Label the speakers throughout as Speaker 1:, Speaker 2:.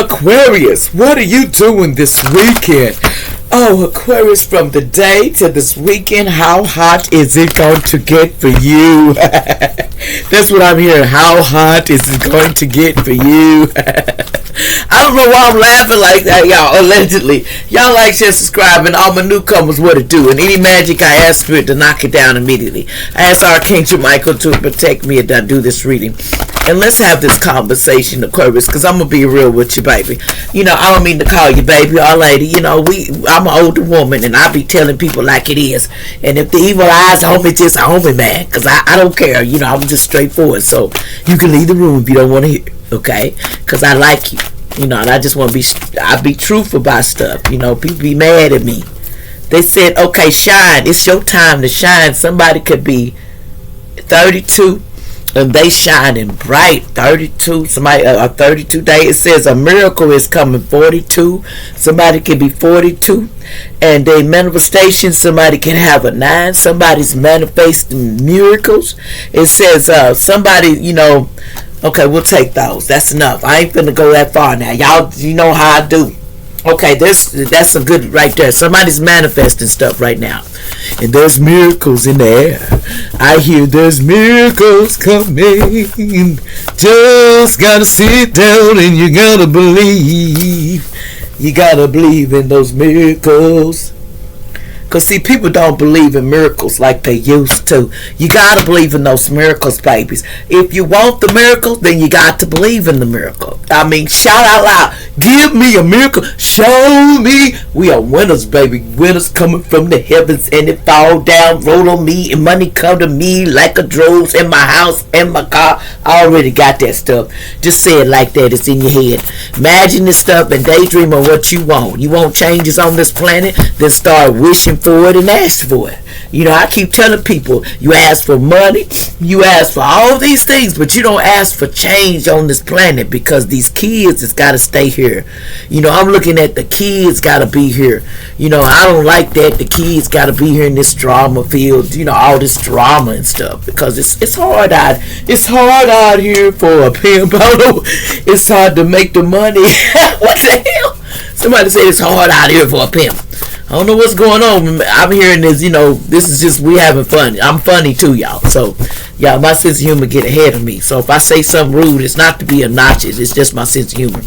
Speaker 1: Aquarius, what are you doing this weekend? Oh, Aquarius, from the day to this weekend, how hot is it going to get for you? That's what I'm hearing. How hot is it going to get for you? I don't know why I'm laughing like that, y'all. Allegedly. Y'all like, share, subscribe, and all my newcomers what to do. And any magic, I ask Spirit to knock it down immediately. I ask Archangel Michael to protect me as I do this reading. And let's have this conversation, Aquarius, because I'm going to be real with you, baby. You know, I don't mean to call you baby or lady. You know, I'm an older woman, and I be telling people like it is. And if the evil eyes on me, just on me, man, because I don't care. You know, I'm just straightforward. So you can leave the room if you don't want to hear, okay? Because I like you. You know, and I just want to I be truthful about stuff. You know, people be mad at me. They said, okay, shine. It's your time to shine. Somebody could be 32 and they shining bright. 32, somebody 32 days. It says a miracle is coming. 42. Somebody could be 42. And their manifestation, somebody can have a 9. Somebody's manifesting miracles. It says somebody, you know, okay, we'll take those. That's enough. I ain't finna go that far now. Y'all, you know how I do. Okay, that's a good right there. Somebody's manifesting stuff right now. And there's miracles in the air. I hear there's miracles coming. Just gotta sit down and you gotta believe. You gotta believe in those miracles. Because, see, people don't believe in miracles like they used to. You got to believe in those miracles, babies. If you want the miracle, then you got to believe in the miracle. I mean, shout out loud. Give me a miracle. Show me. We are winners, baby. Winners coming from the heavens, and it fall down, roll on me, and money come to me like a droves in my house and my car. I already got that stuff. Just say it like that. It's in your head. Imagine this stuff and daydream of what you want. You want changes on this planet? Then start wishing for it and ask for it. You know, I keep telling people, you ask for money, you ask for all these things, but you don't ask for change on this planet, because these kids has got to stay here. You know, I'm looking at the kids got to be here. You know, I don't like that. The kids got to be here in this drama field, you know, all this drama and stuff, because it's hard out. It's hard out here for a pimp. It's hard to make the money. What the hell? Somebody said it's hard out here for a pimp. I don't know what's going on. I'm hearing this, you know, this is just, we having fun. I'm funny too, y'all. So, y'all, my sense of humor get ahead of me. So if I say something rude, it's not to be obnoxious. It's just my sense of humor.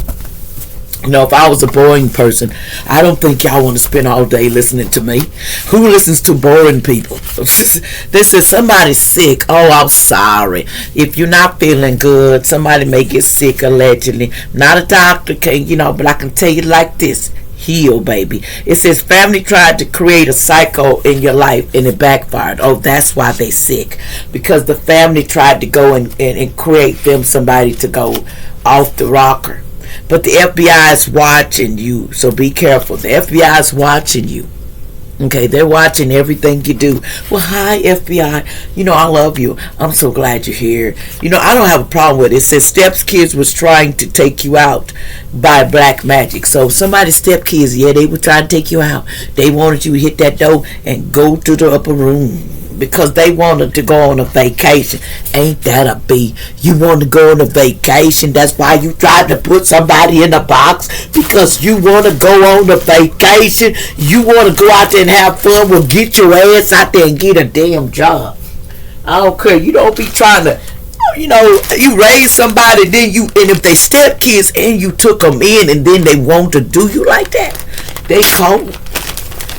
Speaker 1: You know, if I was a boring person, I don't think y'all want to spend all day listening to me. Who listens to boring people? They said somebody's sick. Oh, I'm sorry. If you're not feeling good, somebody may get sick allegedly. Not a doctor, can you know, but I can tell you like this. Heal, baby. It says family tried to create a cycle in your life and it backfired. Oh, that's why they sick. Because the family tried to go and create them somebody to go off the rocker. But the FBI is watching you, so be careful. The FBI is watching you. Okay, they're watching everything you do. Well, hi, FBI. You know, I love you. I'm so glad you're here. You know, I don't have a problem with it. It says Steps Kids was trying to take you out by black magic. So somebody's step kids, yeah, they were trying to take you out. They wanted you to hit that door and go to the upper room, because they wanted to go on a vacation. Ain't that a bee? You want to go on a vacation. That's why you tried to put somebody in a box, because you want to go on a vacation. You want to go out there and have fun. Well, get your ass out there and get a damn job. I don't care. You don't be trying to, you know, you raise somebody, then you, and if they step kids and you took them in and then they want to do you like that, they cold.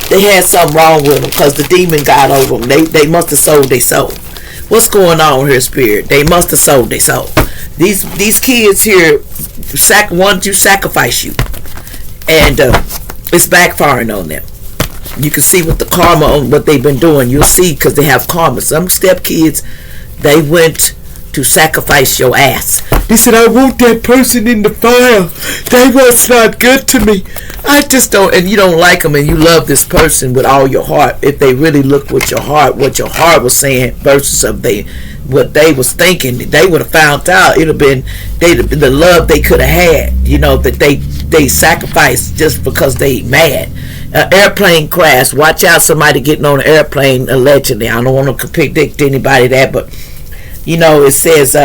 Speaker 1: They had something wrong with them, because the demon got over them. They must have sold their soul. What's going on here, Spirit? They must have sold their soul. These kids here want to sacrifice you, and it's backfiring on them. You can see with the karma on what they've been doing. You'll see, because they have karma. Some step kids, they went to sacrifice your ass. They said, I want that person in the fire. They was not good to me. I just don't, and you don't like them, and you love this person with all your heart. If they really looked with your heart, what your heart was saying versus of what they was thinking, they would have found out. It'd have been the love they could have had. You know, that they sacrificed just because they mad. Airplane crash. Watch out, somebody getting on an airplane allegedly. I don't want to predict anybody that, but you know, it says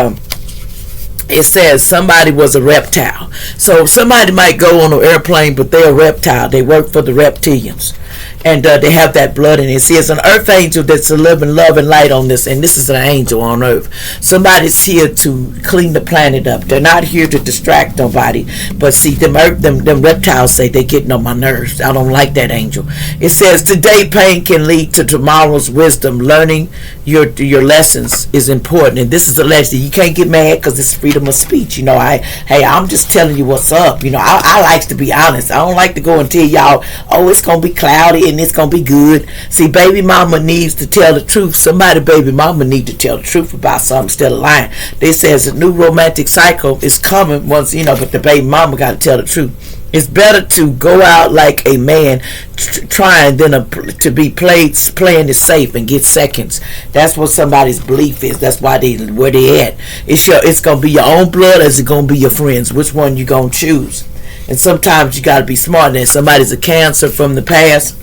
Speaker 1: it says somebody was a reptile. So somebody might go on an airplane, but they're a reptile. They work for the reptilians. And they have that blood in it. See, it's an earth angel that's living love and light on this, and this is an angel on earth. Somebody's here to clean the planet up. They're not here to distract nobody. But see, them reptiles say they're getting on my nerves. I don't like that angel. It says today pain can lead to tomorrow's wisdom. Learning your lessons is important. And this is a lesson. You can't get mad because it's freedom of speech. I'm just telling you what's up. I like to be honest. I don't like to go and tell y'all, oh, it's gonna be cloudy and it's gonna be good. See, baby mama needs to tell the truth. Somebody baby mama need to tell the truth about something instead of lying. They says a new romantic cycle is coming once, but the baby mama got to tell the truth. It's better to go out like a man trying than to be playing it safe and get seconds. That's what somebody's belief is. That's why where they at. It's gonna be your own blood, or is it gonna be your friends? Which one you gonna choose? And sometimes you got to be smart. And somebody's a Cancer from the past.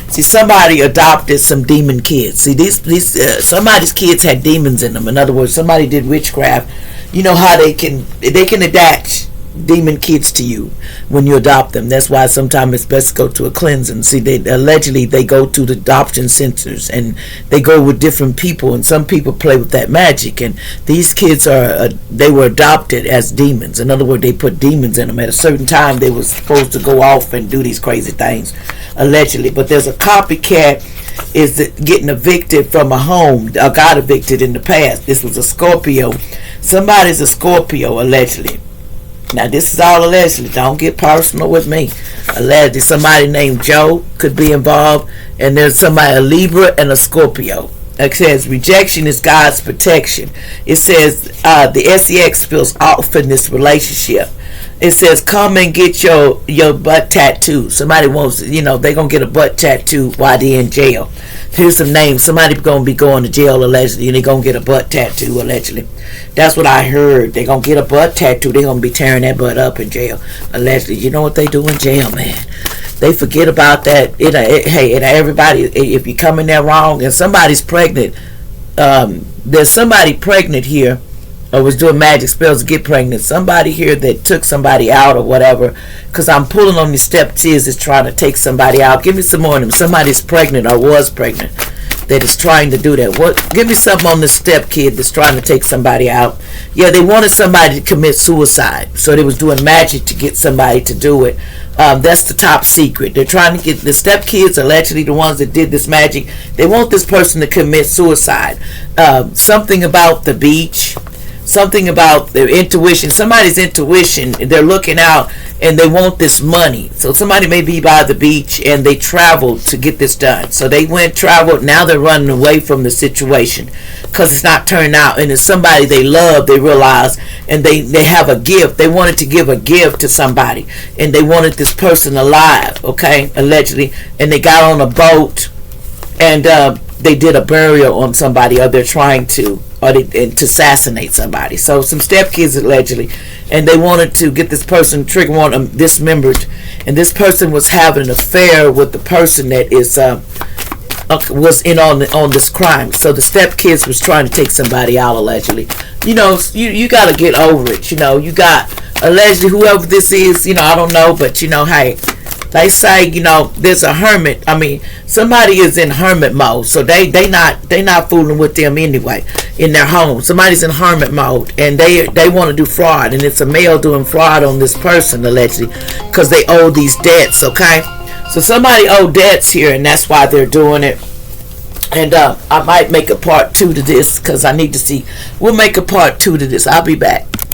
Speaker 1: See, somebody adopted some demon kids. See, these somebody's kids had demons in them. In other words, somebody did witchcraft. You know how they can attach demon kids to you when you adopt them. That's why sometimes it's best to go to a cleansing. See, allegedly they go to the adoption centers and they go with different people, and some people play with that magic. And these kids they were adopted as demons. In other words, they put demons in them. At a certain time, they were supposed to go off and do these crazy things, allegedly. But there's a copycat is getting evicted from a home. Got evicted in the past. This was a Scorpio. Somebody's a Scorpio, allegedly. Now, this is all allegedly. Don't get personal with me. Allegedly, somebody named Joe could be involved, and there's somebody, a Libra and a Scorpio. It says rejection is God's protection. It says the sex feels off in this relationship. It says come and get your butt tattoo. Somebody wants, they're going to get a butt tattoo while they're in jail. Here's some names. Somebody going to be going to jail allegedly, and they're going to get a butt tattoo allegedly. That's what I heard. They're going to get a butt tattoo. They're going to be tearing that butt up in jail allegedly. You know what they do in jail, man? They forget about that. Everybody, if you come in there wrong and somebody's pregnant, there's somebody pregnant here or was doing magic spells to get pregnant. Somebody here that took somebody out or whatever, because I'm pulling on these step kids that's trying to take somebody out. Give me some more of them. Somebody's pregnant or was pregnant that is trying to do that. Give me something on the step kid that's trying to take somebody out. Yeah, they wanted somebody to commit suicide, so they was doing magic to get somebody to do it. That's the top secret. They're trying to get the step kids, allegedly the ones that did this magic. They want this person to commit suicide. Something about the beach, something about their intuition, somebody's intuition. They're looking out and they want this money. So somebody may be by the beach and they traveled to get this done. So they traveled. Now they're running away from the situation because it's not turning out. And it's somebody they love, they realize, and they have a gift. They wanted to give a gift to somebody, and they wanted this person alive, okay, allegedly. And they got on a boat and they did a burial on somebody, or they're trying to, to assassinate somebody. So some stepkids allegedly, and they wanted to get this person trigger on them dismembered, and this person was having an affair with the person that was in on this crime. So the stepkids was trying to take somebody out allegedly. You got to get over it. You got allegedly whoever this is. I don't know, but hey. They say, there's a hermit. I mean, somebody is in hermit mode, so they not fooling with them anyway in their home. Somebody's in hermit mode, and they want to do fraud, and it's a male doing fraud on this person allegedly because they owe these debts. Okay, so somebody owe debts here, and that's why they're doing it. And I might make a part 2 to this because I need to see. We'll make a part 2 to this. I'll be back.